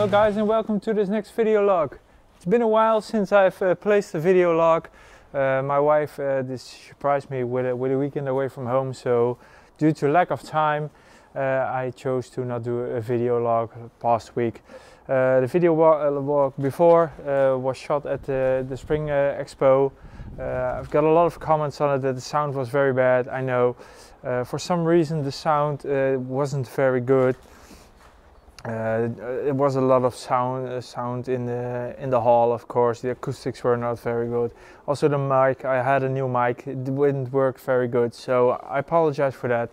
Hello guys, and welcome to this next video log. It's been a while since I've placed a video log. My wife surprised me with a weekend away from home, so due to lack of time I chose to not do a video log past week. The video log before was shot at the Spring Expo. I've got a lot of comments on it that the sound was very bad. I know for some reason the sound wasn't very good. It was a lot of sound in the hall. Of course, the acoustics were not very good. Also the mic, I had a new mic, it didn't work very good, so I apologize for that.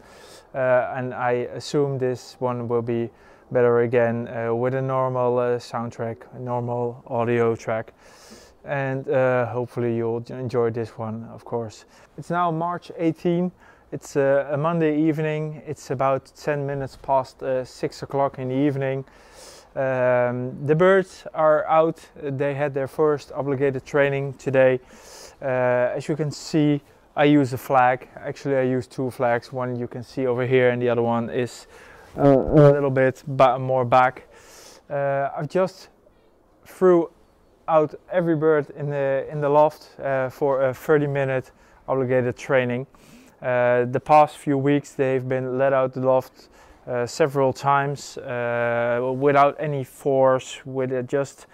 And I assume this one will be better again with a normal soundtrack, a normal audio track. And hopefully you'll enjoy this one, of course. It's now March 18. It's a Monday evening. It's about 10 minutes past 6 o'clock in the evening. The birds are out. They had their first obligated training today. As you can see, I use a flag. Actually, I use two flags. One you can see over here and the other one is a little bit more back. I've just threw out every bird in the loft for a 30-minute obligated training. The past few weeks they've been let out the loft several times without any force, just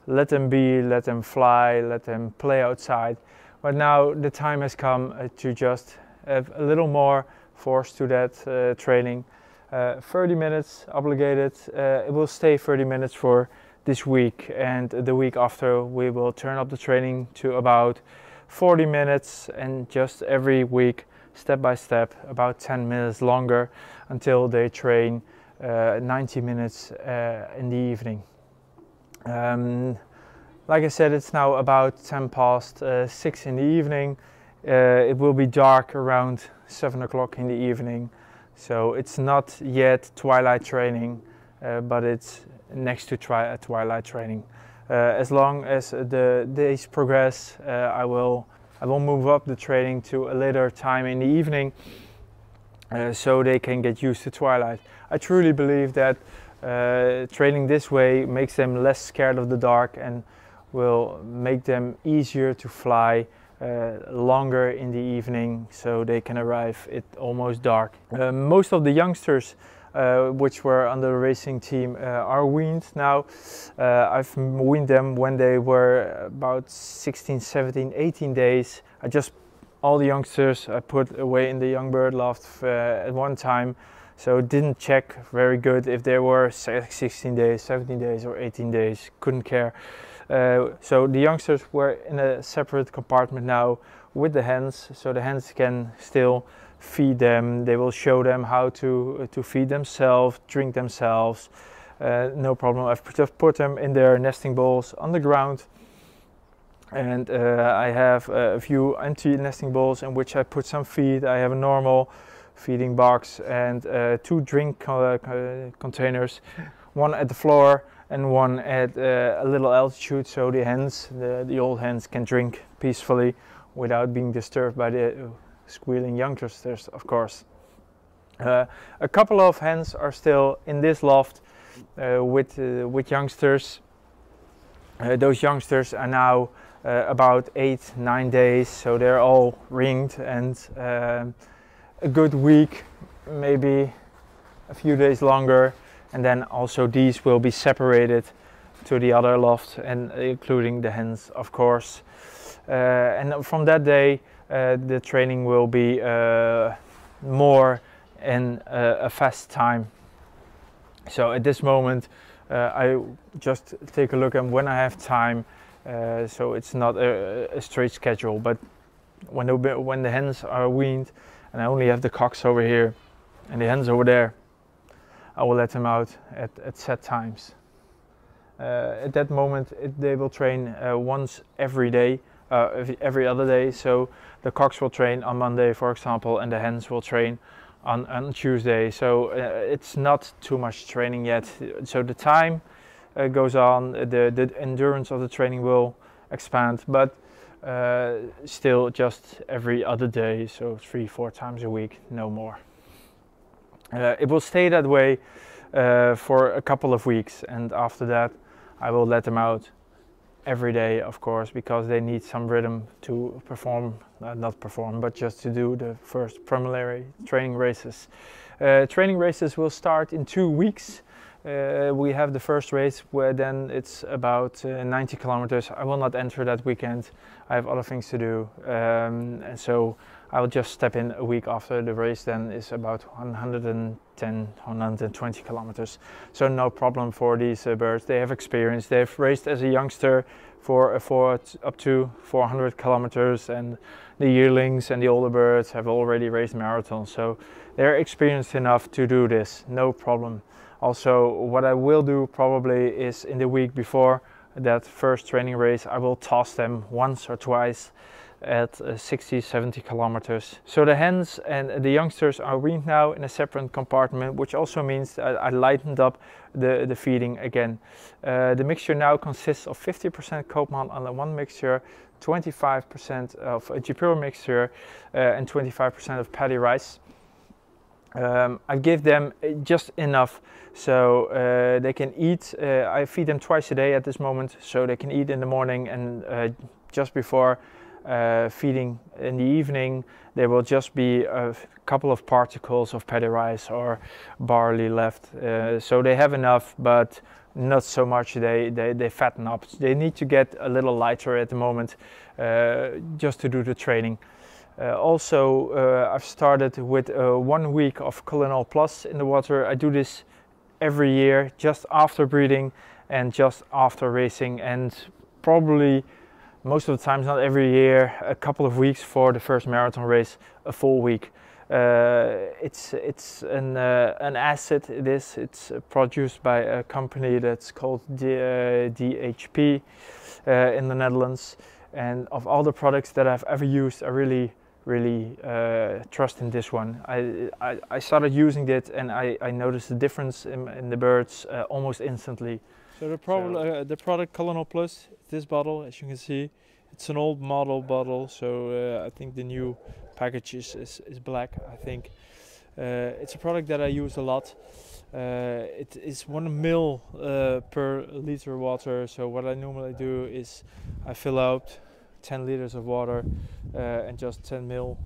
let them be, let them fly, let them play outside. But now the time has come to just have a little more force to that training. 30 minutes obligated. It will stay 30 minutes for this week, and the week after we will turn up the training to about 40 minutes, and just every week step by step about 10 minutes longer until they train 90 minutes in the evening. Like I said, it's now about 10 past 6 in the evening. It will be dark around 7 o'clock in the evening, so it's not yet twilight training, but it's next to twilight training. As long as the days progress, I will move up the training to a later time in the evening so they can get used to twilight. I truly believe that training this way makes them less scared of the dark and will make them easier to fly longer in the evening, so they can arrive at almost dark. Most of the youngsters which were on the racing team are weaned now. I've weaned them when they were about 16, 17, 18 days. All the youngsters I put away in the young bird loft at one time, so didn't check very good if they were 16 days, 17 days or 18 days, couldn't care. So the youngsters were in a separate compartment now with the hens, so the hens can still feed them. They will show them how to feed themselves, drink themselves, no problem. I've just put them in their nesting bowls on the ground, and I have a few empty nesting bowls in which I put some feed. I have a normal feeding box and two drink containers, one at the floor and one at a little altitude, so the hens, the old hens, can drink peacefully without being disturbed by the squealing youngsters, of course. A couple of hens are still in this loft with youngsters. Those youngsters are now about 8-9 days, so they're all ringed, and a good week, maybe a few days longer, and then also these will be separated to the other loft, and including the hens, of course. And from that day the training will be more in a fast time. So at this moment I just take a look at when I have time, so it's not a straight schedule, but when the hens are weaned and I only have the cocks over here and the hens over there, I will let them out at set times. At that moment they will train once every day, every other day, so the cocks will train on Monday, for example, and the hens will train on Tuesday. So it's not too much training yet, so the time goes on, the endurance of the training will expand, but still just every other day, so 3-4 times a week, no more. It will stay that way for a couple of weeks, and after that I will let them out every day, of course, because they need some rhythm to perform, not perform, but just to do the first preliminary training races. Training races will start in 2 weeks. We have the first race where then it's about 90 kilometers. I will not enter that weekend. I have other things to do, and so I will just step in a week after the race. Then is about 110, 120 kilometers. So no problem for these birds. They have experience. They've raced as a youngster for up to 400 kilometers, and the yearlings and the older birds have already raced marathons. So they're experienced enough to do this. No problem. Also, what I will do probably is in the week before that first training race, I will toss them once or twice at 60, 70 kilometers. So the hens and the youngsters are weaned now in a separate compartment, which also means that I lightened up the feeding again. The mixture now consists of 50% Koopman on one mixture, 25% of a Jupiter mixture, and 25% of paddy rice. I give them just enough so they can eat. I feed them twice a day at this moment, so they can eat in the morning, and just before feeding in the evening there will just be a couple of particles of paddy rice or barley left, so they have enough, but not so much. They fatten up. They need to get a little lighter at the moment, just to do the training. Also, I've started with 1 week of Colonel Plus in the water. I do this every year, just after breeding and just after racing, and probably most of the times, not every year, a couple of weeks for the first marathon race, a full week. It's an acid. It's produced by a company that's called DHP in the Netherlands. And of all the products that I've ever used, I really trust in this one. I started using it, and I noticed the difference in the birds almost instantly. So the product Colonel Plus, this bottle, as you can see, it's an old model bottle, so I think the new package is black, I think. It's a product that I use a lot. It is 1 ml per liter water, so what I normally do is I fill out 10 liters of water and just 10 ml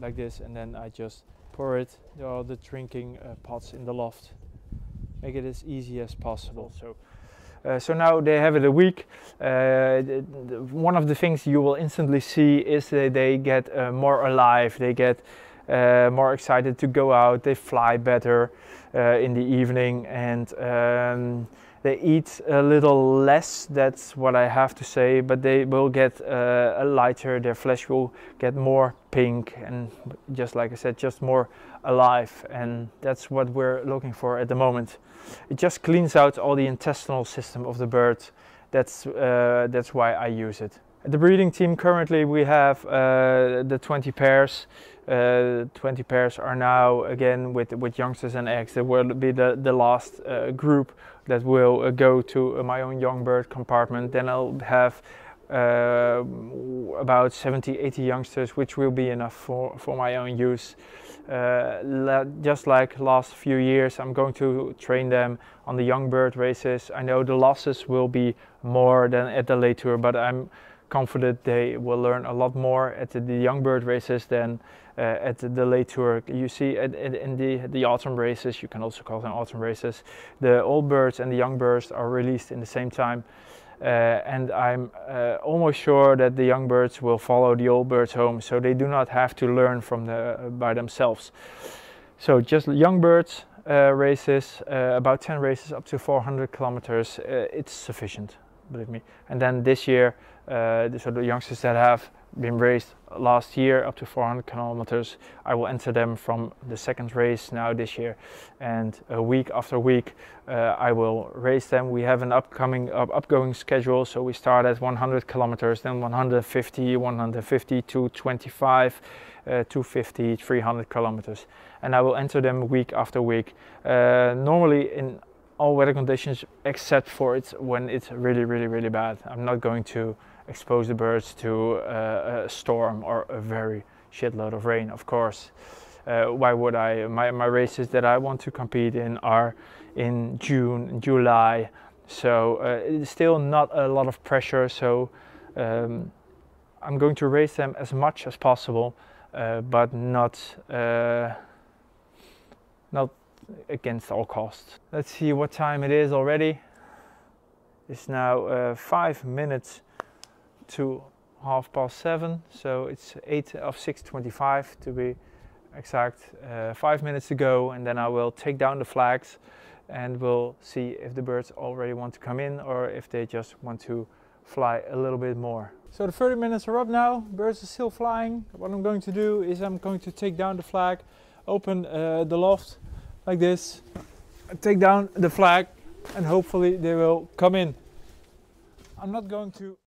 like this, and then I just pour it to all the drinking pots in the loft. Make it as easy as possible. So now they have it a week. One of the things you will instantly see is that they get more alive. They get more excited to go out. They fly better in the evening, and they eat a little less. That's what I have to say, but they will get lighter. Their flesh will get more pink, and just like I said, just more alive, and that's what we're looking for at the moment. It just cleans out all the intestinal system of the bird. That's why I use it. At the breeding team currently we have the 20 pairs. 20 pairs are now again with youngsters and eggs. That will be the last group that will go to my own young bird compartment. Then I'll have about 70-80 youngsters, which will be enough for my own use. Just like last few years, I'm going to train them on the young bird races. I know the losses will be more than at the late tour, but I'm confident they will learn a lot more at the young bird races than at the late tour. You see in the autumn races, you can also call them autumn races, the old birds and the young birds are released in the same time. And I'm almost sure that the young birds will follow the old birds home, so they do not have to learn from by themselves. So just young birds races, about 10 races up to 400 kilometers, it's sufficient, believe me. And then this year, so the youngsters that have been raised last year up to 400 kilometers, I will enter them from the second race now this year, and week after week I will race them. We have an upgoing schedule, so we start at 100 kilometers, then 150, 150, 225, 250, 300 kilometers, and I will enter them week after week, normally in all weather conditions except for when it's really bad. I'm not going to expose the birds to a storm or a very shitload of rain, of course. Why would I? My races that I want to compete in are in June, July, so it's still not a lot of pressure. So I'm going to race them as much as possible, but not against all costs. Let's see what time it is already. It's now 5 minutes to 7:30, so it's 6:25 to be exact. 5 minutes to go, and then I will take down the flags and we'll see if the birds already want to come in or if they just want to fly a little bit more. So the 30 minutes are up now, birds are still flying. What I'm going to do is I'm going to take down the flag, open the loft like this, take down the flag, and hopefully they will come in. I'm not going to